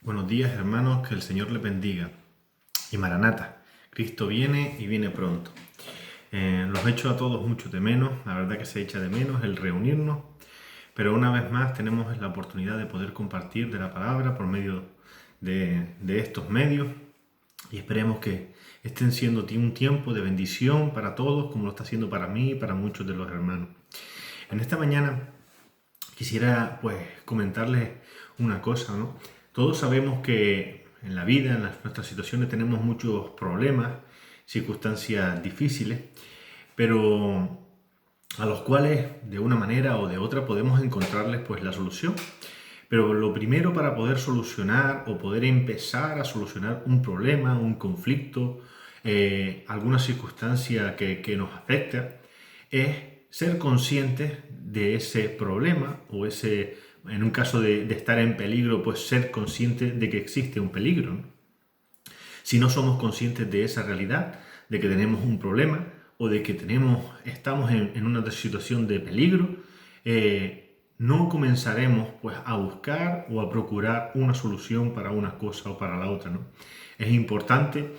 Buenos días, hermanos, que el Señor les bendiga. Y Maranata, Cristo viene y viene pronto. Los echo a todos mucho de menos, la verdad que se echa de menos el reunirnos, pero una vez más tenemos la oportunidad de poder compartir de la palabra por medio de estos medios y esperemos que estén siendo un tiempo de bendición para todos, como lo está siendo para mí y para muchos de los hermanos. En esta mañana quisiera comentarles una cosa, ¿no? Todos sabemos que en la vida, en nuestras situaciones tenemos muchos problemas, circunstancias difíciles, pero a los cuales de una manera o de otra podemos encontrarles la solución. Pero lo primero para poder solucionar o poder empezar a solucionar un problema, un conflicto, alguna circunstancia que nos afecta, es ser conscientes de ese problema o en un caso de estar en peligro, ser conscientes de que existe un peligro, ¿no? Si no somos conscientes de esa realidad, de que tenemos un problema o de que estamos en una situación de peligro, no comenzaremos a buscar o a procurar una solución para una cosa o para la otra, ¿no? Es importante,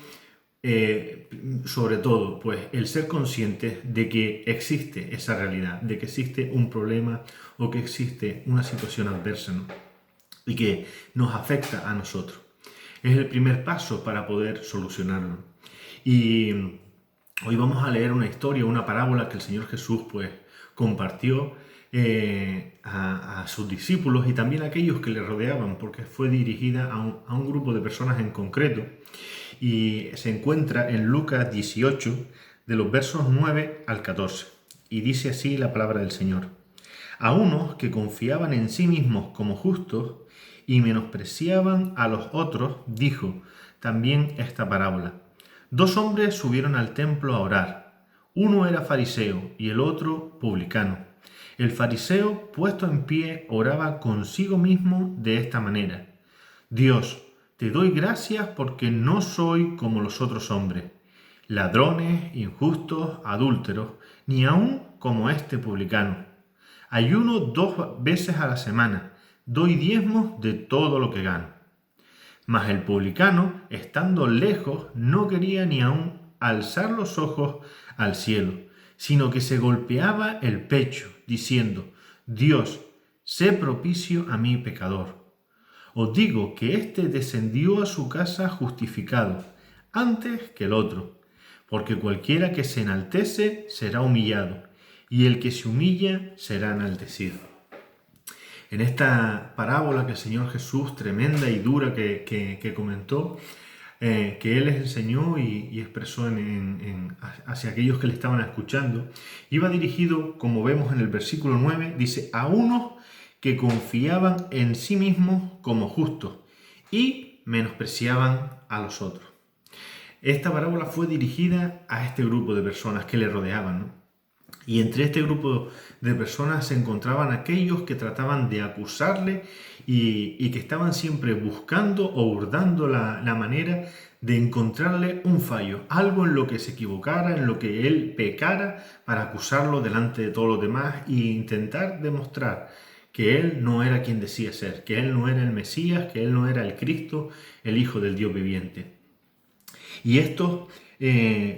sobre todo, el ser consciente de que existe esa realidad, de que existe un problema o que existe una situación adversa, ¿no? Y que nos afecta a nosotros. Es el primer paso para poder solucionarlo. Y hoy vamos a leer una historia, una parábola que el Señor Jesús compartió a sus discípulos y también a aquellos que le rodeaban, porque fue dirigida a un grupo de personas en concreto. Y se encuentra en Lucas 18, de los versos 9 al 14. Y dice así la palabra del Señor. A unos que confiaban en sí mismos como justos y menospreciaban a los otros, dijo también esta parábola. Dos hombres subieron al templo a orar. Uno era fariseo y el otro publicano. El fariseo, puesto en pie, oraba consigo mismo de esta manera. Dios, te doy gracias porque no soy como los otros hombres, ladrones, injustos, adúlteros, ni aun como este publicano. Ayuno 2 veces a la semana, doy diezmos de todo lo que gano. Mas el publicano, estando lejos, no quería ni aun alzar los ojos al cielo, sino que se golpeaba el pecho, diciendo, Dios, sé propicio a mí pecador. Os digo que éste descendió a su casa justificado, antes que el otro, porque cualquiera que se enaltece será humillado, y el que se humilla será enaltecido. En esta parábola que el Señor Jesús, tremenda y dura que comentó, que Él les enseñó y expresó hacia aquellos que le estaban escuchando, iba dirigido, como vemos en el versículo 9, dice, a unos que confiaban en sí mismos como justos y menospreciaban a los otros. Esta parábola fue dirigida a este grupo de personas que le rodeaban, ¿no? Y entre este grupo de personas se encontraban aquellos que trataban de acusarle y que estaban siempre buscando o hurdando la manera de encontrarle un fallo, algo en lo que se equivocara, en lo que él pecara, para acusarlo delante de todos los demás e intentar demostrar que él no era quien decía ser, que él no era el Mesías, que él no era el Cristo, el Hijo del Dios viviente. Y esto,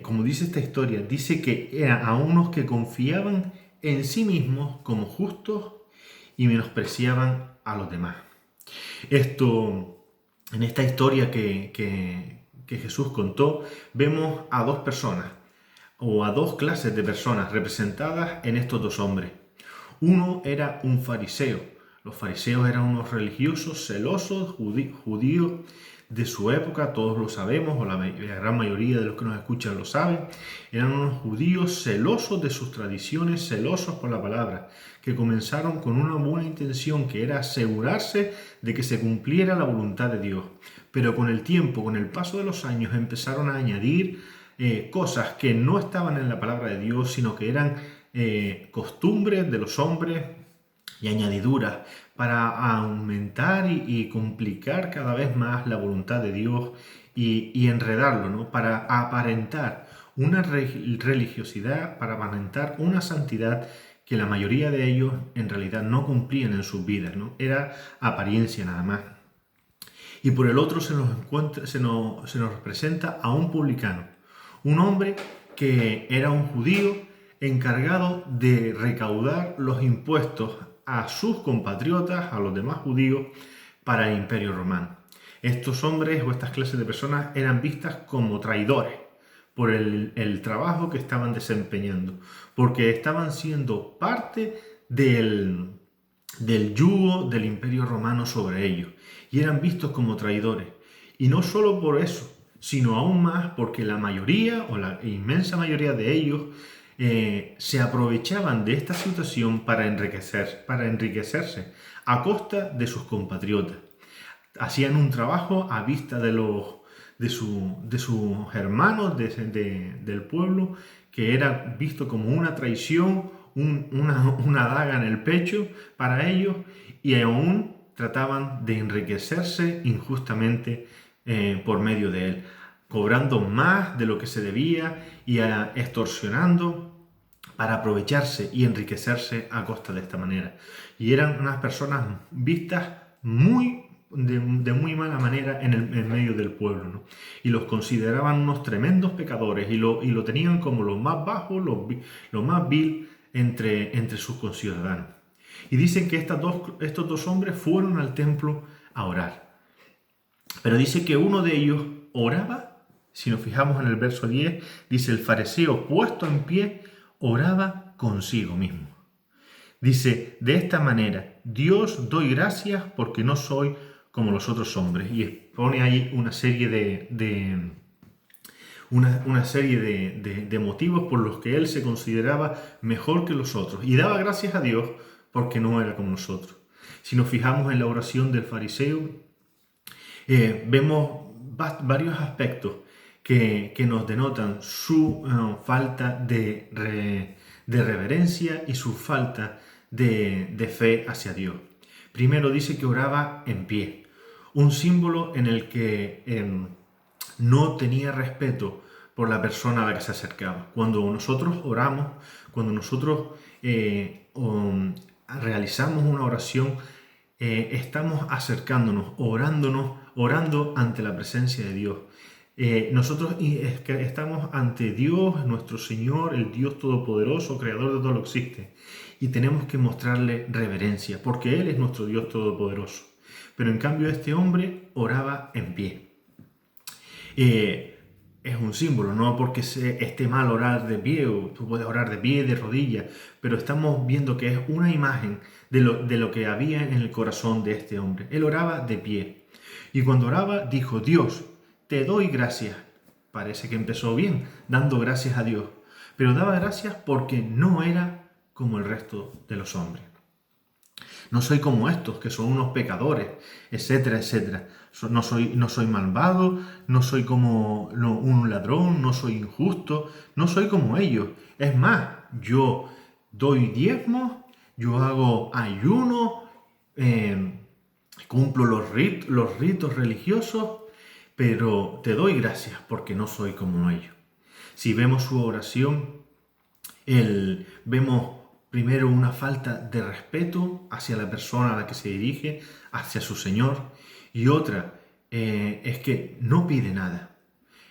como dice esta historia, dice que era a unos que confiaban en sí mismos como justos y menospreciaban a los demás. En esta historia que Jesús contó, vemos a dos personas o a dos clases de personas representadas en estos dos hombres. Uno era un fariseo. Los fariseos eran unos religiosos celosos, judíos de su época, todos lo sabemos, o la gran mayoría de los que nos escuchan lo saben. Eran unos judíos celosos de sus tradiciones, celosos por la palabra, que comenzaron con una buena intención, que era asegurarse de que se cumpliera la voluntad de Dios. Pero con el tiempo, con el paso de los años, empezaron a añadir cosas que no estaban en la palabra de Dios, sino que eran costumbres de los hombres y añadiduras para aumentar y complicar cada vez más la voluntad de Dios y enredarlo, ¿no? Para aparentar una religiosidad, para aparentar una santidad que la mayoría de ellos en realidad no cumplían en sus vidas, ¿no? Era apariencia nada más. Y por el otro se nos presenta a un publicano, un hombre que era un judío encargado de recaudar los impuestos a sus compatriotas, a los demás judíos, para el Imperio Romano. Estos hombres o estas clases de personas eran vistas como traidores por el trabajo que estaban desempeñando, porque estaban siendo parte del yugo del Imperio Romano sobre ellos, y eran vistos como traidores. Y no solo por eso, sino aún más porque la mayoría o la inmensa mayoría de ellos se aprovechaban de esta situación para enriquecerse a costa de sus compatriotas. Hacían un trabajo a vista de sus hermanos del pueblo, que era visto como una traición, una daga en el pecho para ellos, y aún trataban de enriquecerse injustamente por medio de él, cobrando más de lo que se debía y extorsionando para aprovecharse y enriquecerse a costa de esta manera. Y eran unas personas vistas de muy mala manera en medio del pueblo, ¿no? Y los consideraban unos tremendos pecadores y lo tenían como los más bajos, lo más vil entre sus conciudadanos. Y dicen que estos dos hombres fueron al templo a orar. Pero dice que uno de ellos oraba, si nos fijamos en el verso 10, dice: el fariseo puesto en pie oraba consigo mismo. Dice: de esta manera, Dios, doy gracias porque no soy como los otros hombres. Y pone ahí una serie de motivos por los que él se consideraba mejor que los otros. Y daba gracias a Dios porque no era como nosotros. Si nos fijamos en la oración del fariseo, vemos varios aspectos que nos denotan su falta de reverencia y su falta de fe hacia Dios. Primero dice que oraba en pie, un símbolo en el que no tenía respeto por la persona a la que se acercaba. Cuando nosotros oramos, cuando nosotros realizamos una oración, estamos acercándonos, orando ante la presencia de Dios. Nosotros estamos ante Dios, nuestro Señor, el Dios Todopoderoso, Creador de todo lo que existe, y tenemos que mostrarle reverencia, porque Él es nuestro Dios Todopoderoso. Pero en cambio este hombre oraba en pie. Es un símbolo, no porque esté mal orar de pie, o tú puedes orar de pie, de rodillas, pero estamos viendo que es una imagen de lo que había en el corazón de este hombre. Él oraba de pie, y cuando oraba dijo: Dios, te doy gracias. Parece que empezó bien, dando gracias a Dios, pero daba gracias porque no era como el resto de los hombres. No soy como estos, que son unos pecadores, etcétera, etcétera. No soy malvado, no soy como un ladrón, no soy injusto, no soy como ellos. Es más, yo doy diezmos, yo hago ayuno, cumplo los ritos religiosos, pero te doy gracias porque no soy como ellos. Si vemos su oración, vemos primero una falta de respeto hacia la persona a la que se dirige, hacia su Señor, y otra es que no pide nada.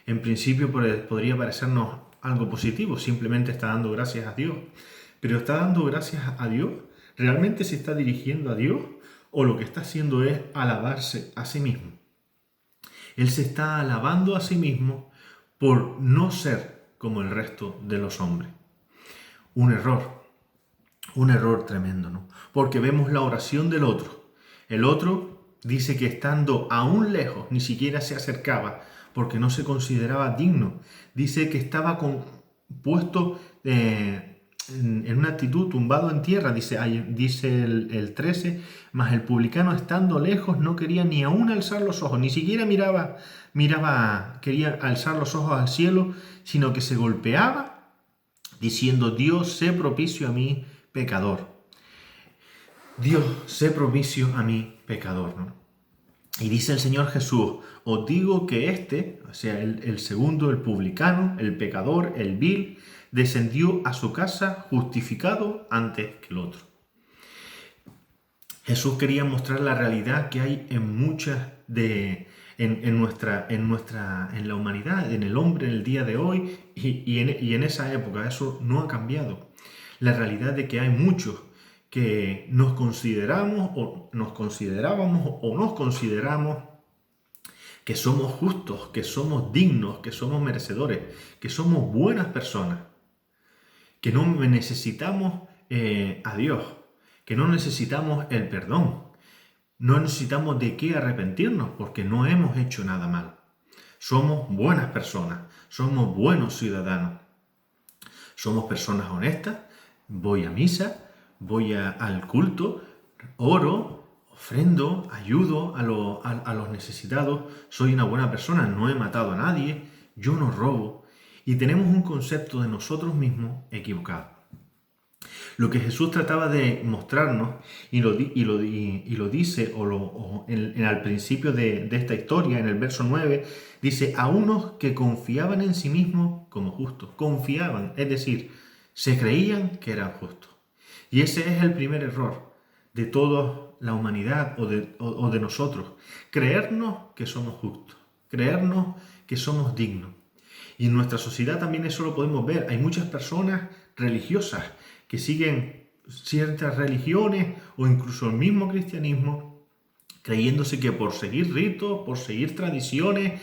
En principio podría parecernos algo positivo, simplemente está dando gracias a Dios, pero está dando gracias a Dios, ¿realmente se está dirigiendo a Dios o lo que está haciendo es alabarse a sí mismo? Él se está alabando a sí mismo por no ser como el resto de los hombres. Un error tremendo, ¿no? Porque vemos la oración del otro. El otro dice que estando aún lejos, ni siquiera se acercaba porque no se consideraba digno. Dice que estaba puesto en una actitud tumbado en tierra, dice el 13, mas el publicano estando lejos no quería ni aún alzar los ojos, ni siquiera quería alzar los ojos al cielo, sino que se golpeaba diciendo: Dios, sé propicio a mí, pecador. Dios, sé propicio a mí, pecador, ¿no? Y dice el Señor Jesús: os digo que o sea, el segundo, el publicano, el pecador, el vil, descendió a su casa justificado antes que el otro. Jesús quería mostrar la realidad que hay en muchas en la humanidad, en el hombre, en el día de hoy y en esa época. Eso no ha cambiado. La realidad de que hay muchos que nos consideramos o nos considerábamos o nos consideramos que somos justos, que somos dignos, que somos merecedores, que somos buenas personas, que no necesitamos a Dios, que no necesitamos el perdón, no necesitamos de qué arrepentirnos porque no hemos hecho nada mal. Somos buenas personas, somos buenos ciudadanos, somos personas honestas, voy a misa, al culto, oro, ofrendo, ayudo a los necesitados, soy una buena persona, no he matado a nadie, yo no robo. Y tenemos un concepto de nosotros mismos equivocado. Lo que Jesús trataba de mostrarnos, y lo dice al principio de esta historia, en el verso 9, dice, a unos que confiaban en sí mismos como justos. Confiaban, es decir, se creían que eran justos. Y ese es el primer error de toda la humanidad o de nosotros. Creernos que somos justos, creernos que somos dignos. Y en nuestra sociedad también eso lo podemos ver. Hay muchas personas religiosas que siguen ciertas religiones o incluso el mismo cristianismo, creyéndose que por seguir ritos, por seguir tradiciones,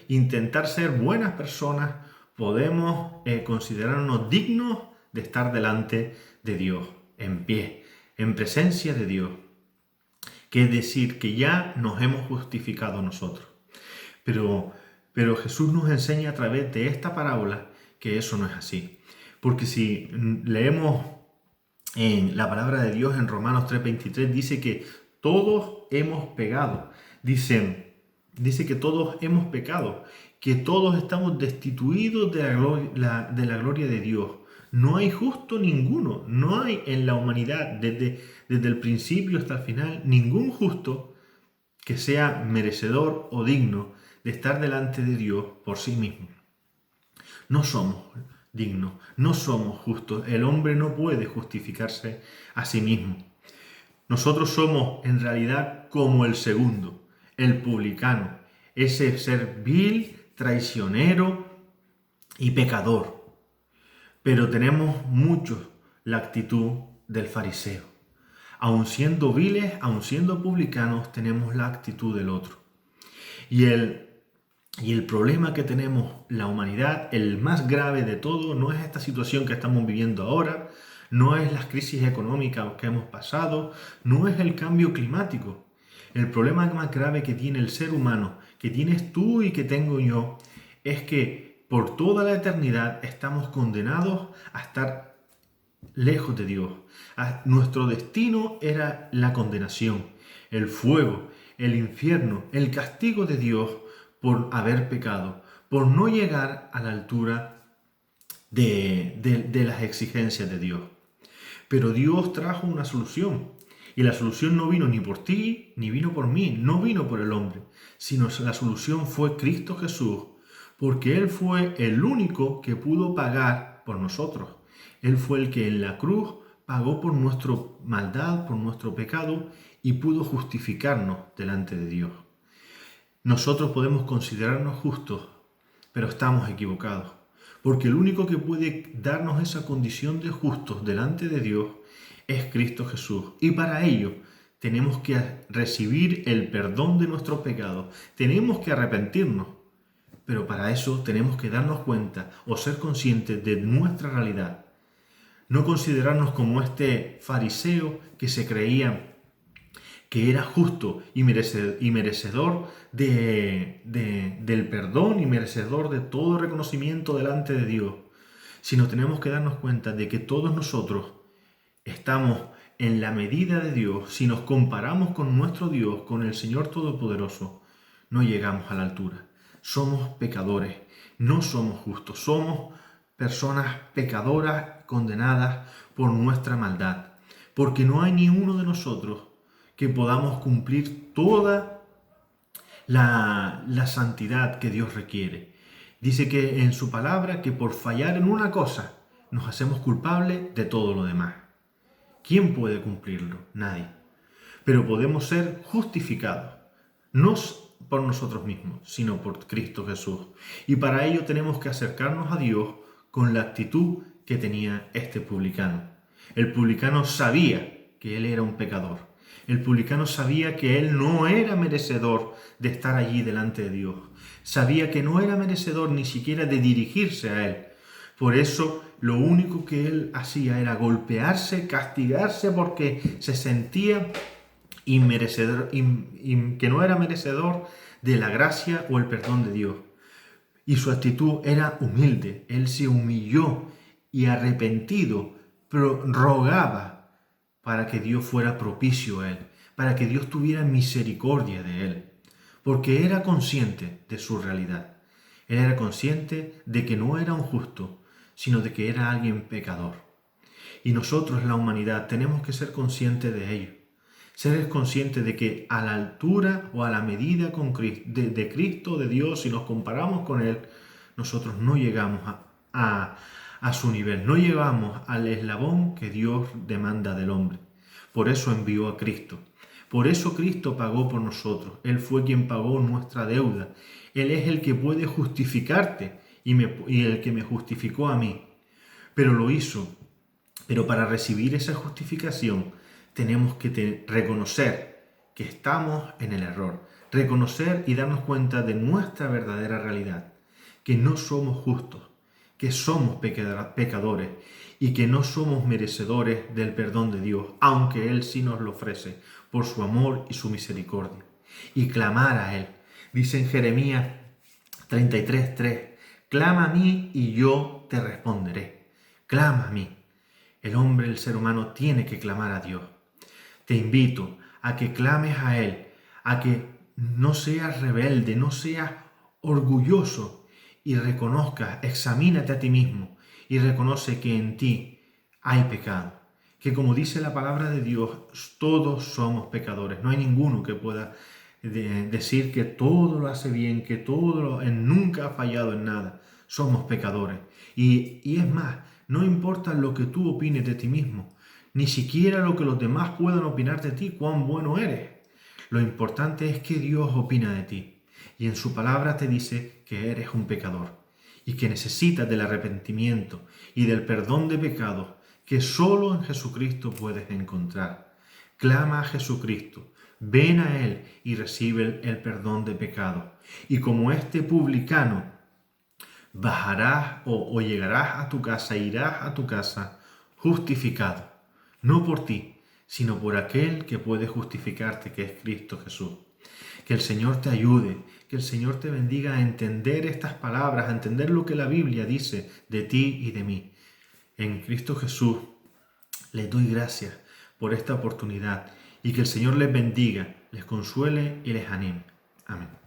intentar ser buenas personas, podemos considerarnos dignos de estar delante de Dios, en pie, en presencia de Dios. Que es decir, que ya nos hemos justificado nosotros. Pero Jesús nos enseña a través de esta parábola que eso no es así. Porque si leemos en la palabra de Dios en Romanos 3:23, dice que todos hemos pecado. Dice que todos hemos pecado, que todos estamos destituidos de la gloria de Dios. No hay justo ninguno, no hay en la humanidad, desde el principio hasta el final, ningún justo que sea merecedor o digno de estar delante de Dios por sí mismo. No somos dignos, no somos justos. El hombre no puede justificarse a sí mismo. Nosotros somos en realidad como el segundo, el publicano, ese ser vil, traicionero y pecador. Pero tenemos muchos la actitud del fariseo. Aun siendo viles, aun siendo publicanos, tenemos la actitud del otro. Y el problema que tenemos la humanidad, el más grave de todo, no es esta situación que estamos viviendo ahora, no es las crisis económicas que hemos pasado, no es el cambio climático. El problema más grave que tiene el ser humano, que tienes tú y que tengo yo, es que por toda la eternidad estamos condenados a estar lejos de Dios. Nuestro destino era la condenación, el fuego, el infierno, el castigo de Dios por haber pecado, por no llegar a la altura de las exigencias de Dios. Pero Dios trajo una solución. Y la solución no vino ni por ti, ni vino por mí, no vino por el hombre, sino la solución fue Cristo Jesús, porque Él fue el único que pudo pagar por nosotros. Él fue el que en la cruz pagó por nuestra maldad, por nuestro pecado, y pudo justificarnos delante de Dios. Nosotros podemos considerarnos justos, pero estamos equivocados, porque el único que puede darnos esa condición de justos delante de Dios es Cristo Jesús. Y para ello tenemos que recibir el perdón de nuestros pecados, tenemos que arrepentirnos, pero para eso tenemos que darnos cuenta o ser conscientes de nuestra realidad. No considerarnos como este fariseo que se creía que era justo y merecedor del perdón y merecedor de todo reconocimiento delante de Dios, sino tenemos que darnos cuenta de que todos nosotros estamos en la medida de Dios. Si nos comparamos con nuestro Dios, con el Señor Todopoderoso, no llegamos a la altura. Somos pecadores, no somos justos, somos personas pecadoras condenadas por nuestra maldad, porque no hay ni uno de nosotros que podamos cumplir toda la santidad que Dios requiere. Dice que en su palabra que por fallar en una cosa nos hacemos culpables de todo lo demás. ¿Quién puede cumplirlo? Nadie. Pero podemos ser justificados, no por nosotros mismos, sino por Cristo Jesús. Y para ello tenemos que acercarnos a Dios con la actitud que tenía este publicano. El publicano sabía que él era un pecador. El publicano sabía que él no era merecedor de estar allí delante de Dios. Sabía que no era merecedor ni siquiera de dirigirse a él. Por eso lo único que él hacía era golpearse, castigarse porque se sentía inmerecedor, que no era merecedor de la gracia o el perdón de Dios. Y su actitud era humilde. Él se humilló y arrepentido, pero rogaba para que Dios fuera propicio a él, para que Dios tuviera misericordia de él, porque era consciente de su realidad. Él era consciente de que no era un justo, sino de que era alguien pecador. Y nosotros, la humanidad, tenemos que ser conscientes de ello. Ser conscientes de que a la altura o a la medida de Cristo, de Dios, si nos comparamos con Él, nosotros no llegamos a su nivel, no llegamos al eslabón que Dios demanda del hombre. Por eso envió a Cristo. Por eso Cristo pagó por nosotros. Él fue quien pagó nuestra deuda. Él es el que puede justificarte y el que me justificó a mí. Pero lo hizo. Pero para recibir esa justificación tenemos que reconocer que estamos en el error. Reconocer y darnos cuenta de nuestra verdadera realidad. Que no somos justos, que somos pecadores y que no somos merecedores del perdón de Dios, aunque Él sí nos lo ofrece por su amor y su misericordia. Y clamar a Él. Dice en Jeremías 33:3, clama a mí y yo te responderé. Clama a mí. El hombre, el ser humano, tiene que clamar a Dios. Te invito a que clames a Él, a que no seas rebelde, no seas orgulloso y reconozcas, examínate a ti mismo y reconoce que en ti hay pecado. Que como dice la palabra de Dios, todos somos pecadores. No hay ninguno que pueda decir que todo lo hace bien, que nunca ha fallado en nada. Somos pecadores. Y es más, no importa lo que tú opines de ti mismo, ni siquiera lo que los demás puedan opinar de ti, cuán bueno eres. Lo importante es que Dios opina de ti y en su palabra te dice que eres un pecador y que necesitas del arrepentimiento y del perdón de pecados que solo en Jesucristo puedes encontrar. Clama a Jesucristo, ven a Él y recibe el perdón de pecados. Y como este publicano, bajarás o llegarás a tu casa, irás a tu casa justificado, no por ti, sino por aquel que puede justificarte, que es Cristo Jesús. Que el Señor te ayude, que el Señor te bendiga a entender estas palabras, a entender lo que la Biblia dice de ti y de mí. En Cristo Jesús les doy gracias por esta oportunidad y que el Señor les bendiga, les consuele y les anime. Amén.